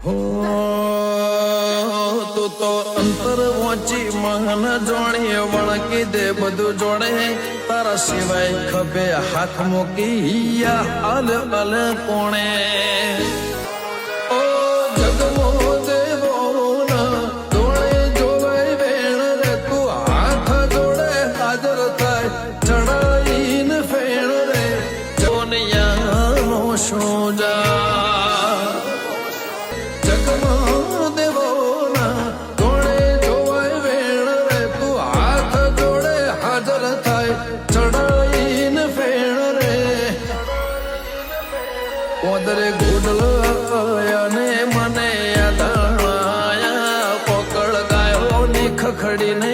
હો તું તો અંતર વાંચી મહન જોણી વળકી દે બધું જોડે તારા સિવાય ખભે હાથ મૂકી અલ અલ કોણે ઓ જગમો દેવો ના જોડે જોવાય વેણ રે તું હાથ જોડે હાજર થાય ચડાઈને ફેણ રે જોનિયાનો શું જા ઓદરે ગુડલ અને મને યાદાયા પકડ ગાયો ની ખખડીને